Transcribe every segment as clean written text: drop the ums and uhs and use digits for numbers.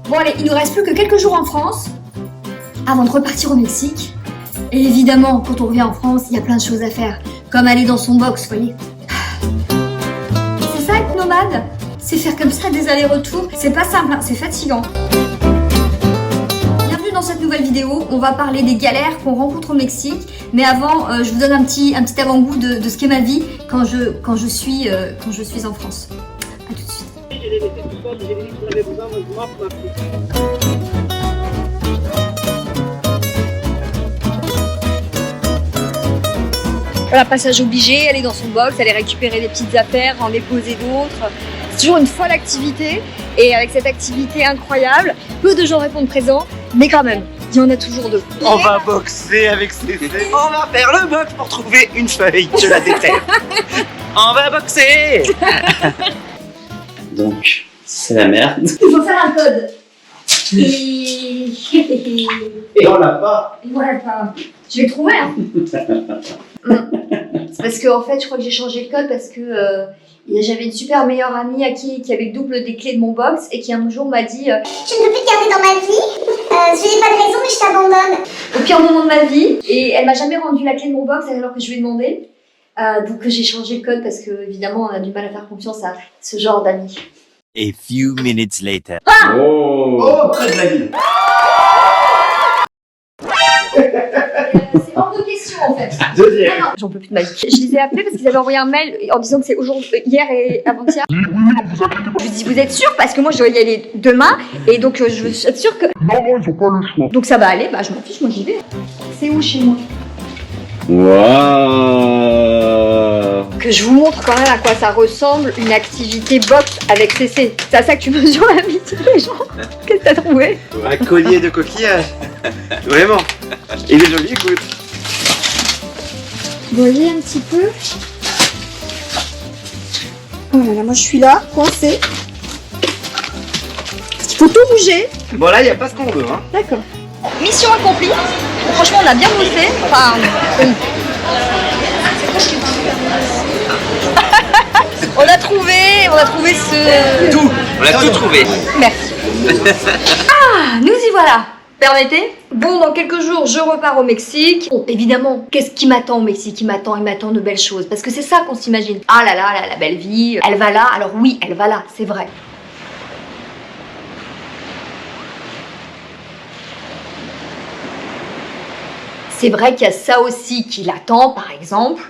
Bon allez, il nous reste plus que quelques jours en France avant de repartir au Mexique. Et évidemment, quand on revient en France, il y a plein de choses à faire. Comme aller dans son box, vous voyez. C'est ça être nomade? C'est faire comme ça des allers-retours. C'est pas simple, hein, c'est fatigant. Bienvenue dans cette nouvelle vidéo. On va parler des galères qu'on rencontre au Mexique. Mais avant, je vous donne un petit avant-goût de ce qu'est ma vie quand je suis en France. A tout de suite. Voilà, passage obligé, aller dans son box, aller récupérer des petites affaires, en déposer d'autres. C'est toujours une folle activité. Et avec cette activité incroyable, peu de gens répondent présent, mais quand même, il y en a toujours deux. On va boxer avec Cécile. On va faire le box pour trouver une feuille. Je la déteste. On va boxer. Donc, c'est la merde. Il faut faire un code. Et on l'a pas. voilà, enfin, je vais le trouver. Hein. C'est parce que en fait, je crois que j'ai changé le code parce que j'avais une super meilleure amie à qui avait le double des clés de mon box et qui un jour m'a dit tu ne peux plus te garder dans ma vie. Je n'ai pas de raison, mais je t'abandonne. Au pire moment de ma vie, et elle m'a jamais rendu la clé de mon box alors que je lui ai demandé. Donc j'ai changé le code parce que évidemment on a du mal à faire confiance à ce genre d'amis. A few minutes later. Ah Oh, près de la vie. C'est hors de question en fait. Deuxième. Non, j'en peux plus de ma vie. Je les ai appelés parce qu'ils avaient envoyé un mail en disant que c'est hier et avant-hier. Je lui dis vous êtes sûr parce que moi je dois y aller demain et donc je veux être sûre que. Non, ils ont pas le choix. Donc ça va aller, bah je m'en fiche, moi j'y vais. C'est où chez moi? Waouh. Que je vous montre quand même à quoi ça ressemble une activité box avec CC. C'est à ça que tu mesures l'amitié des gens. Qu'est-ce que t'as trouvé? Un collier de coquillage. Vraiment. Il est joli, écoute. Vous voyez un petit peu? Oh là là, moi je suis là, coincée. Il faut tout bouger. Bon, là, il n'y a pas ce qu'on veut, hein. D'accord. Mission accomplie. Franchement, on a bien bossé. Enfin, on a trouvé ce... Tout. On a tout trouvé. Merci. Ah, nous y voilà. Permettez? Bon, dans quelques jours, je repars au Mexique. Bon, évidemment, qu'est-ce qui m'attend au Mexique? Il m'attend de belles choses. Parce que c'est ça qu'on s'imagine. Ah là là, la belle vie, elle va là. Alors oui, elle va là, c'est vrai. C'est vrai qu'il y a ça aussi qui l'attend, par exemple.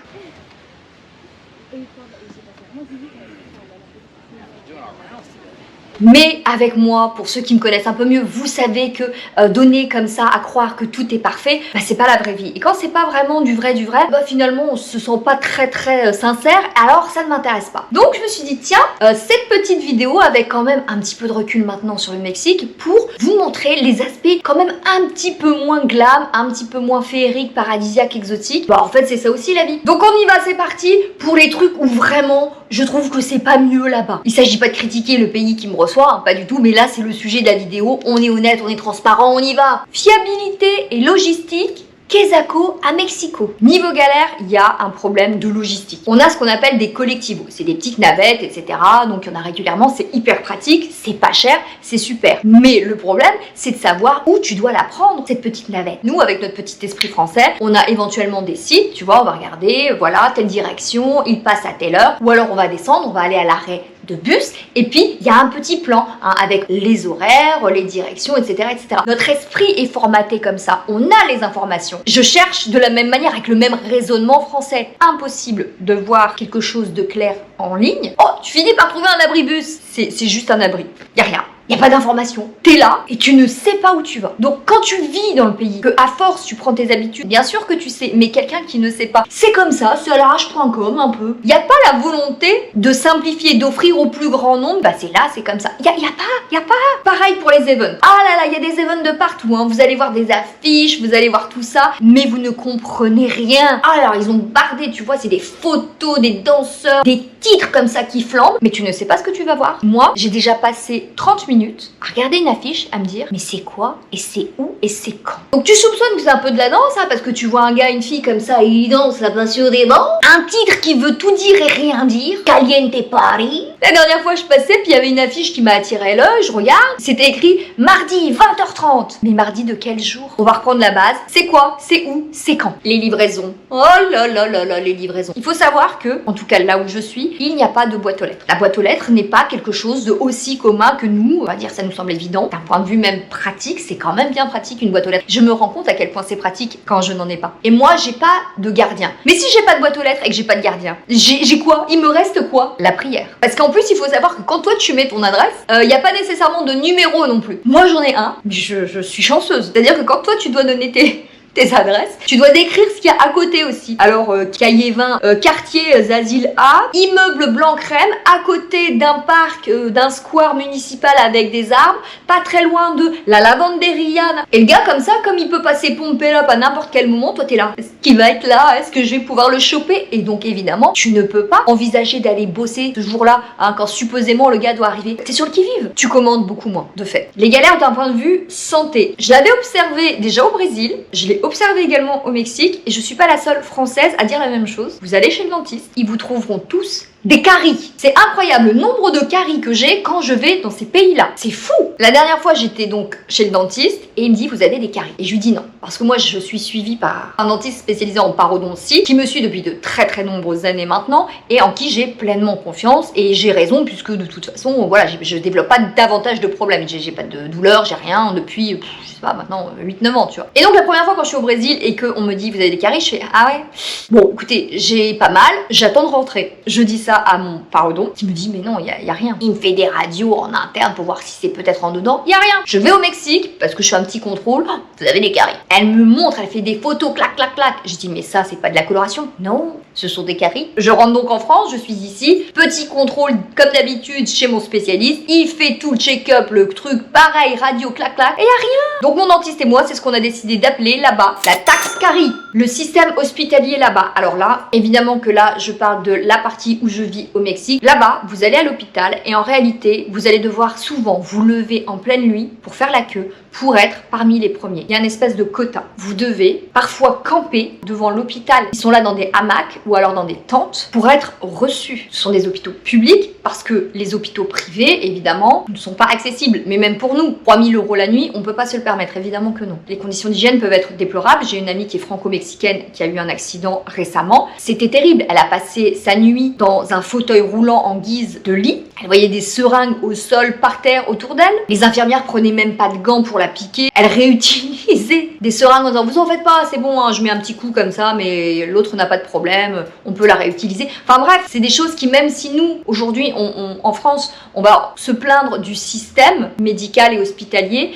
Mais avec moi, pour ceux qui me connaissent un peu mieux, vous savez que donner comme ça à croire que tout est parfait, bah, c'est pas la vraie vie. Et quand c'est pas vraiment du vrai, bah, finalement on se sent pas très sincère, alors ça ne m'intéresse pas. Donc je me suis dit tiens, cette petite vidéo avec quand même un petit peu de recul maintenant sur le Mexique pour vous montrer les aspects quand même un petit peu moins glam, un petit peu moins féerique, paradisiaque, exotique. Bah en fait c'est ça aussi la vie. Donc on y va, c'est parti pour les trucs où vraiment je trouve que c'est pas mieux là-bas. Il s'agit pas de critiquer le pays qui me reçoit, hein, pas du tout, mais là c'est le sujet de la vidéo, on est honnête, on est transparent, on y va. Fiabilité et logistique, Quezzaco à Mexico. Niveau galère, il y a un problème de logistique. On a ce qu'on appelle des collectivos, c'est des petites navettes, etc. Donc il y en a régulièrement, c'est hyper pratique, c'est pas cher, c'est super. Mais le problème, c'est de savoir où tu dois la prendre, cette petite navette. Nous, avec notre petit esprit français, on a éventuellement des sites, tu vois, on va regarder, voilà, telle direction, il passe à telle heure, ou alors on va descendre, on va aller à l'arrêt de bus, et puis il y a un petit plan hein, avec les horaires, les directions, etc., etc. Notre esprit est formaté comme ça, on a les informations. Je cherche de la même manière avec le même raisonnement français. Impossible de voir quelque chose de clair en ligne. Oh, tu finis par trouver un abribus. C'est juste un abri, y a rien. Il n'y a pas d'information. T'es là et tu ne sais pas où tu vas. Donc quand tu vis dans le pays, que à force tu prends tes habitudes, bien sûr que tu sais, mais quelqu'un qui ne sait pas, c'est comme ça, c'est à l'arrache.com un peu. Il n'y a pas la volonté de simplifier, d'offrir au plus grand nombre, bah c'est là, c'est comme ça. Il y a pas. Pareil pour les events. Ah là là, il y a des events de partout, hein. Vous allez voir des affiches, vous allez voir tout ça, mais vous ne comprenez rien. Ah alors ils ont bardé, tu vois, c'est des photos, des danseurs, des titres comme ça qui flambent, mais tu ne sais pas ce que tu vas voir. Moi, j'ai déjà passé 30 minutes à regarder une affiche, à me dire mais c'est quoi et c'est où et c'est quand. Donc tu soupçonnes que c'est un peu de la danse hein, parce que tu vois un gars, une fille comme ça et il danse la plein sur des bancs. Un titre qui veut tout dire et rien dire, Caliente Paris. La dernière fois je passais, puis il y avait une affiche qui m'a attiré l'œil, je regarde, c'était écrit mardi 20h30. Mais mardi de quel jour? On va reprendre la base. C'est quoi? C'est où? C'est quand? Les livraisons. Oh là là là là, les livraisons. Il faut savoir que, en tout cas là où je suis, il n'y a pas de boîte aux lettres. La boîte aux lettres n'est pas quelque chose de aussi commun que nous. On va dire ça nous semble évident. D'un point de vue même pratique, c'est quand même bien pratique une boîte aux lettres. Je me rends compte à quel point c'est pratique quand je n'en ai pas. Et moi, j'ai pas de gardien. Mais si j'ai pas de boîte aux lettres et que j'ai pas de gardien, j'ai quoi? Il me reste quoi? La prière. Parce qu'en plus, il faut savoir que quand toi tu mets ton adresse, il n'y a pas nécessairement de numéro non plus. Moi j'en ai un, je suis chanceuse. C'est-à-dire que quand toi tu dois donner tes adresses, tu dois décrire ce qu'il y a à côté aussi. Alors, cahier 20, quartier Zazil A, immeuble blanc crème, à côté d'un parc, d'un square municipal avec des arbres, pas très loin de la lavanderia. Et le gars, comme ça, comme il peut passer pomper up à n'importe quel moment, toi t'es là. Est-ce qu'il va être là? Est-ce que je vais pouvoir le choper? Et donc, évidemment, tu ne peux pas envisager d'aller bosser ce jour-là, hein, quand supposément le gars doit arriver. T'es sur le qui-vive. Tu commandes beaucoup moins, de fait. Les galères d'un point de vue santé. Je l'avais observé déjà au Brésil, je l'ai observé également au Mexique, et je suis pas la seule française à dire la même chose. Vous allez chez le dentiste, ils vous trouveront tous des caries. C'est incroyable le nombre de caries que j'ai quand je vais dans ces pays-là. C'est fou. La dernière fois, j'étais donc chez le dentiste et il me dit vous avez des caries. Et je lui dis non. Parce que moi, je suis suivie par un dentiste spécialisé en parodontie qui me suit depuis de très très nombreuses années maintenant et en qui j'ai pleinement confiance. Et j'ai raison puisque de toute façon, voilà, je développe pas davantage de problèmes. J'ai pas de douleur, j'ai rien depuis, je sais pas, maintenant 8-9 ans, tu vois. Et donc la première fois quand je suis au Brésil et qu'on me dit vous avez des caries, je fais ah ouais. Bon, écoutez, j'ai pas mal, j'attends de rentrer. Je dis ça à mon parodon qui me dit mais non, il y a rien. Il me fait des radios en interne pour voir si c'est peut-être en dedans. Il y a rien. Je vais au Mexique parce que je fais un petit contrôle. Oh, vous avez des caries. Elle me montre, elle fait des photos, clac clac clac. Je dis mais ça c'est pas de la coloration. Non, ce sont des caries. Je rentre donc en France, je suis ici. Petit contrôle comme d'habitude chez mon spécialiste. Il fait tout le check-up, le truc pareil, radio, clac clac. Et il y a rien. Donc mon dentiste et moi, c'est ce qu'on a décidé d'appeler là-bas la taxe carie. Le système hospitalier là-bas. Alors là, évidemment que là, je parle de la partie où je vis au Mexique. Là-bas, vous allez à l'hôpital et en réalité, vous allez devoir souvent vous lever en pleine nuit pour faire la queue, pour être parmi les premiers. Il y a une espèce de quota. Vous devez parfois camper devant l'hôpital. Ils sont là dans des hamacs ou alors dans des tentes pour être reçus. Ce sont des hôpitaux publics parce que les hôpitaux privés, évidemment, ne sont pas accessibles. Mais même pour nous, 3 000 € la nuit, on ne peut pas se le permettre. Évidemment que non. Les conditions d'hygiène peuvent être déplorables. J'ai une amie qui est franco-mexicaine qui a eu un accident récemment. C'était terrible. Elle a passé sa nuit dans un fauteuil roulant en guise de lit. Elle voyait des seringues au sol par terre autour d'elle. Les infirmières prenaient même pas de gants pour la piquer. Elle réutilisait des seringues en disant vous en faites pas, c'est bon, hein, je mets un petit coup comme ça, mais l'autre n'a pas de problème, on peut la réutiliser. Enfin bref, c'est des choses qui, même si nous, aujourd'hui, en France, on va se plaindre du système médical et hospitalier,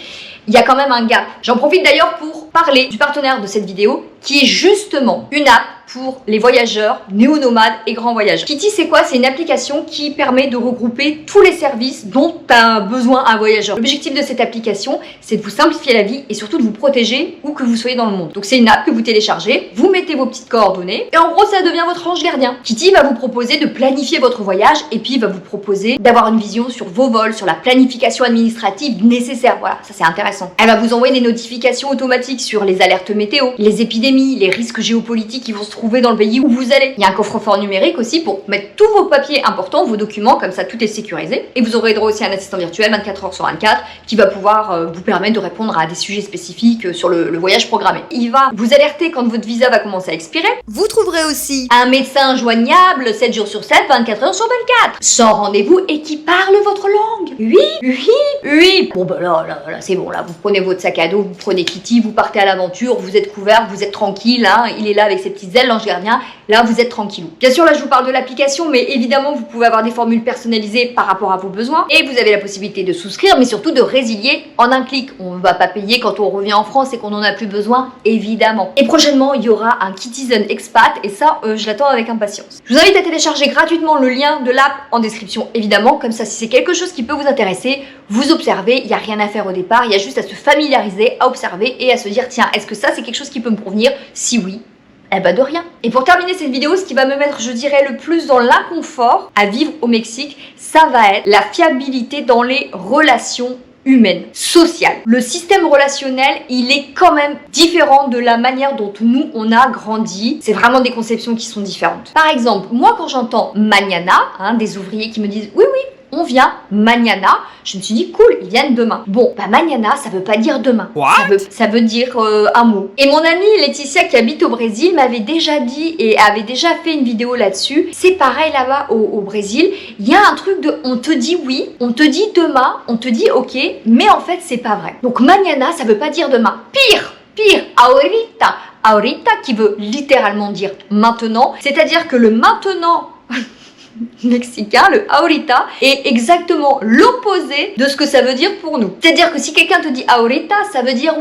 il y a quand même un gap. J'en profite d'ailleurs pour parler du partenaire de cette vidéo, qui est justement une app pour les voyageurs, néo-nomades et grands voyageurs. Kitty, c'est quoi? C'est une application qui permet de regrouper tous les services dont a besoin un voyageur. L'objectif de cette application, c'est de vous simplifier la vie et surtout de vous protéger où que vous soyez dans le monde. Donc c'est une app que vous téléchargez, vous mettez vos petites coordonnées et en gros ça devient votre ange gardien. Kitty va vous proposer de planifier votre voyage et puis va vous proposer d'avoir une vision sur vos vols, sur la planification administrative nécessaire. Voilà, ça c'est intéressant. Elle va vous envoyer des notifications automatiques sur les alertes météo, les épidémies, les risques géopolitiques qui vont se trouver dans le pays où vous allez. Il y a un coffre-fort numérique aussi pour mettre tous vos papiers importants, vos documents, comme ça tout est sécurisé. Et vous aurez droit aussi à un assistant virtuel 24 h sur 24 qui va pouvoir vous permettre de répondre à des sujets spécifiques sur le voyage programmé. Il va vous alerter quand votre visa va commencer à expirer. Vous trouverez aussi un médecin joignable 7 jours sur 7, 24 h sur 24, sans rendez-vous et qui parle votre langue. Oui. Bon bah là c'est bon, là vous prenez votre sac à dos, vous prenez Kitty, vous partez à l'aventure, vous êtes couvert, vous êtes tranquille, hein, il est là avec ses petites ailes, l'ange gardien, là vous êtes tranquille. Bien sûr là je vous parle de l'application, mais évidemment vous pouvez avoir des formules personnalisées par rapport à vos besoins et vous avez la possibilité de souscrire, mais surtout de résilier en un clic. On ne va pas payer quand on revient en France et qu'on n'en a plus besoin, évidemment. Et prochainement il y aura un Kittyzen Expat et ça je l'attends avec impatience. Je vous invite à télécharger gratuitement le lien de l'app en description, évidemment, comme ça si c'est quelque chose qui peut vous intéresser, vous observez, il n'y a rien à faire au départ, il y a juste à se familiariser, à observer et à se dire tiens, est-ce que ça c'est quelque chose qui peut me convenir? Si oui, eh ben de rien. Et pour terminer cette vidéo, ce qui va me mettre, je dirais, le plus dans l'inconfort à vivre au Mexique, ça va être la fiabilité dans les relations humaine, sociale. Le système relationnel, il est quand même différent de la manière dont nous, on a grandi. C'est vraiment des conceptions qui sont différentes. Par exemple, moi, quand j'entends mañana, des ouvriers qui me disent « oui, oui, on vient mañana », je me suis dit cool, ils viennent demain. Bon, bah mañana, ça veut pas dire demain. Ça veut dire un mot. Et mon amie Laetitia qui habite au Brésil m'avait déjà dit et avait déjà fait une vidéo là-dessus. C'est pareil là-bas au Brésil. Il y a un truc de on te dit oui, on te dit demain, on te dit ok, mais en fait c'est pas vrai. Donc mañana, ça veut pas dire demain. Pire, ahorita. Ahorita qui veut littéralement dire maintenant. C'est-à-dire que le maintenant mexicain, le ahorita, est exactement l'opposé de ce que ça veut dire pour nous. C'est-à-dire que si quelqu'un te dit ahorita, ça veut dire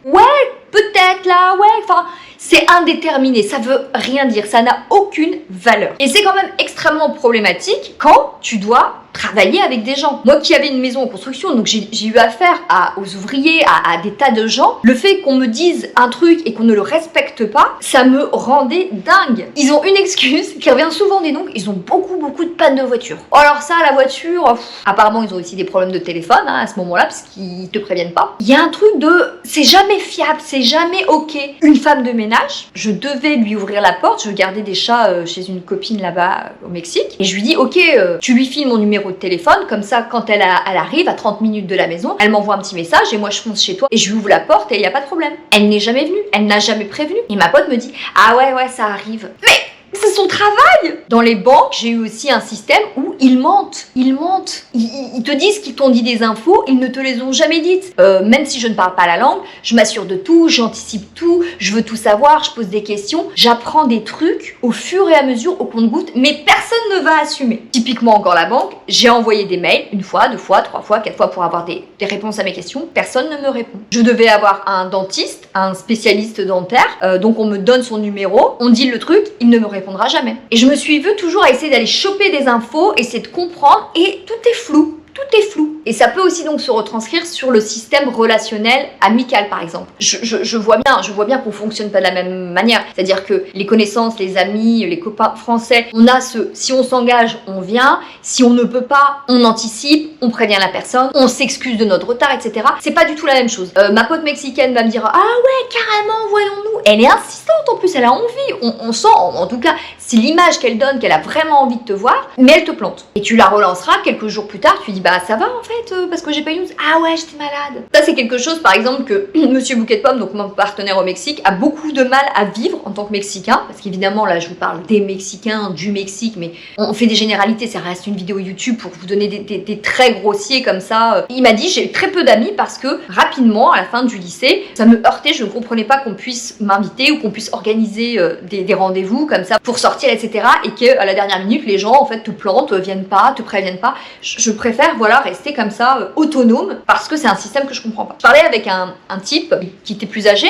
ouais, peut-être là, ouais, enfin, c'est indéterminé, ça veut rien dire, ça n'a aucune valeur. Et c'est quand même extrêmement problématique quand tu dois travailler avec des gens. Moi qui avais une maison en construction, donc j'ai eu affaire aux ouvriers, à des tas de gens. Le fait qu'on me dise un truc et qu'on ne le respecte pas, ça me rendait dingue. Ils ont une excuse qui revient souvent, dis donc, ils ont beaucoup de pannes de voiture. Oh, alors ça, la voiture, apparemment ils ont aussi des problèmes de téléphone à ce moment-là, parce qu'ils te préviennent pas. Il y a un truc de, c'est jamais fiable, c'est jamais ok. Une femme de ménage, je devais lui ouvrir la porte, je gardais des chats chez une copine là-bas au Mexique, et je lui dis, ok, tu lui files mon numéro de téléphone, comme ça quand elle arrive à 30 minutes de la maison, elle m'envoie un petit message et moi je fonce chez toi et je lui ouvre la porte et il n'y a pas de problème. Elle n'est jamais venue, elle n'a jamais prévenu. Et ma pote me dit, ah ouais ça arrive. Mais c'est son travail. Dans les banques, j'ai eu aussi un système où ils mentent. Ils te disent qu'ils t'ont dit des infos, ils ne te les ont jamais dites. Même si je ne parle pas la langue, je m'assure de tout, j'anticipe tout, je veux tout savoir, je pose des questions, j'apprends des trucs au fur et à mesure, au compte-gouttes, mais personne ne va assumer. Typiquement encore la banque, j'ai envoyé des mails, 1 fois, 2 fois, 3 fois, 4 fois pour avoir des réponses à mes questions, personne ne me répond. Je devais avoir un dentiste, un spécialiste dentaire, donc on me donne son numéro, on dit le truc, il ne me répondra jamais. Et je me suis vue toujours à essayer d'aller choper des infos, essayer de comprendre, et tout est flou. Tout est flou. Et ça peut aussi donc se retranscrire sur le système relationnel amical, par exemple. Je vois bien qu'on fonctionne pas de la même manière. C'est-à-dire que les connaissances, les amis, les copains français, on a si on s'engage, on vient. Si on ne peut pas, on anticipe, on prévient la personne, on s'excuse de notre retard, etc. C'est pas du tout la même chose. Ma pote mexicaine va me dire, ah ouais, carrément, voyons-nous. Elle est insistante en plus, elle a envie. On sent, en tout cas, c'est l'image qu'elle donne, qu'elle a vraiment envie de te voir, mais elle te plante. Et tu la relanceras quelques jours plus tard, tu dis, bah ça va en fait, parce que j'ai pas eu news. Ah ouais, j'étais malade. Ça c'est quelque chose par exemple que Monsieur Bouquet de Pommes, donc mon partenaire au Mexique, a beaucoup de mal à vivre en tant que Mexicain, parce qu'évidemment là je vous parle des Mexicains, du Mexique, mais on fait des généralités, ça reste une vidéo YouTube pour vous donner des traits grossiers comme ça. Il m'a dit, j'ai eu très peu d'amis parce que rapidement à la fin du lycée, ça me heurtait, je ne comprenais pas qu'on puisse m'inviter ou qu'on puisse organiser des rendez-vous comme ça pour sortir, etc. Et qu'à la dernière minute les gens en fait te plantent, viennent pas, te préviennent pas. Je préfère voilà rester comme ça autonome parce que c'est un système que je comprends pas. Je parlais avec un type qui était plus âgé,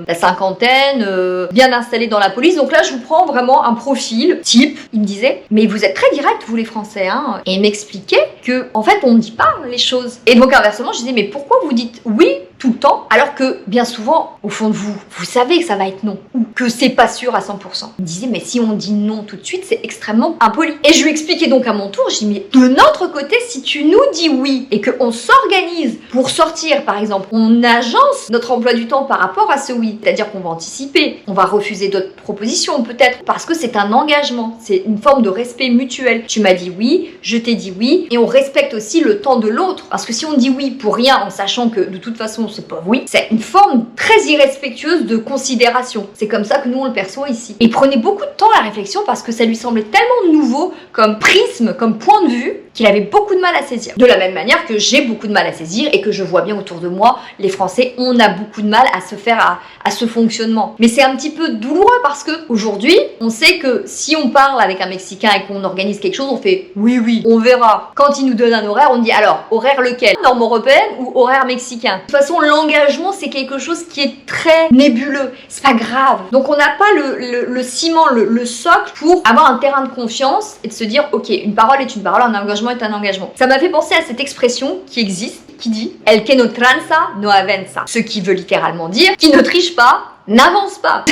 la cinquantaine, bien installé dans la police. Donc là je vous prends vraiment un profil type. Il me disait, mais vous êtes très direct vous les Français, et il m'expliquait que en fait on ne dit pas les choses. Et donc inversement je disais, mais pourquoi vous dites oui tout le temps, alors que bien souvent, au fond de vous, vous savez que ça va être non, ou que c'est pas sûr à 100%. Il me disait, mais si on dit non tout de suite, c'est extrêmement impoli. Et je lui expliquais donc à mon tour, je dis, mais de notre côté, si tu nous dis oui, et qu'on s'organise pour sortir, par exemple, on agence notre emploi du temps par rapport à ce oui, c'est-à-dire qu'on va anticiper, on va refuser d'autres propositions peut-être, parce que c'est un engagement, c'est une forme de respect mutuel. Tu m'as dit oui, je t'ai dit oui, et on respecte aussi le temps de l'autre, parce que si on dit oui pour rien, en sachant que de toute façon, c'est pas oui, c'est une forme très irrespectueuse de considération. C'est comme ça que nous on le perçoit ici. Et prenez beaucoup de temps à la réflexion parce que ça lui semblait tellement nouveau comme prisme, comme point de vue, qu'il avait beaucoup de mal à saisir. De la même manière que j'ai beaucoup de mal à saisir et que je vois bien autour de moi, les Français, on a beaucoup de mal à se faire à ce fonctionnement. Mais c'est un petit peu douloureux parce que aujourd'hui, on sait que si on parle avec un Mexicain et qu'on organise quelque chose, on fait oui, on verra. Quand il nous donne un horaire, on dit alors, horaire lequel? Norme européenne ou horaire mexicain? De toute façon, l'engagement, c'est quelque chose qui est très nébuleux. C'est pas grave. Donc, on n'a pas le ciment, le socle pour avoir un terrain de confiance et de se dire, ok, une parole est une parole, un engagement est un engagement. Ça m'a fait penser à cette expression qui existe, qui dit El que no tranza no avanza. Ce qui veut littéralement dire qui ne triche pas n'avance pas.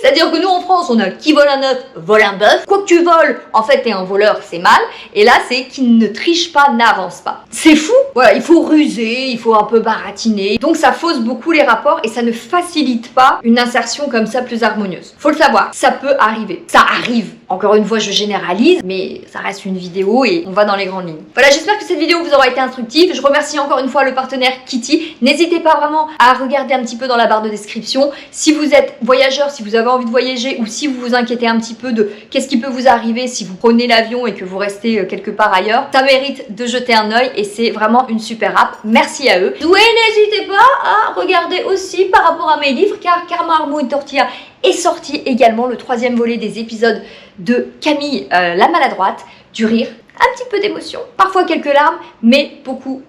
C'est-à-dire que nous en France, on a qui vole un œuf, vole un bœuf. Quoi que tu voles, en fait t'es un voleur, c'est mal. Et là c'est qui ne triche pas, n'avance pas. C'est fou. Voilà, il faut ruser, il faut un peu baratiner. Donc ça fausse beaucoup les rapports et ça ne facilite pas une insertion comme ça plus harmonieuse. Faut le savoir, ça peut arriver. Ça arrive. Encore une fois, je généralise, mais ça reste une vidéo et on va dans les grandes lignes. Voilà, j'espère que cette vidéo vous aura été instructive. Je remercie encore une fois le partenaire Kitty. N'hésitez pas vraiment à regarder un petit peu dans la barre de description. Si vous êtes voyageur, si vous avez envie de voyager ou si vous vous inquiétez un petit peu de qu'est-ce qui peut vous arriver si vous prenez l'avion et que vous restez quelque part ailleurs, ça mérite de jeter un œil et c'est vraiment une super app. Merci à eux. Oui, n'hésitez pas à regarder aussi par rapport à mes livres car Karma, Armo et Tortilla est sorti également le 3e volet des épisodes de Camille la maladroite, du rire, un petit peu d'émotion, parfois quelques larmes, mais beaucoup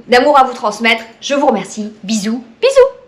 d'amour à vous transmettre. Je vous remercie. Bisous, bisous.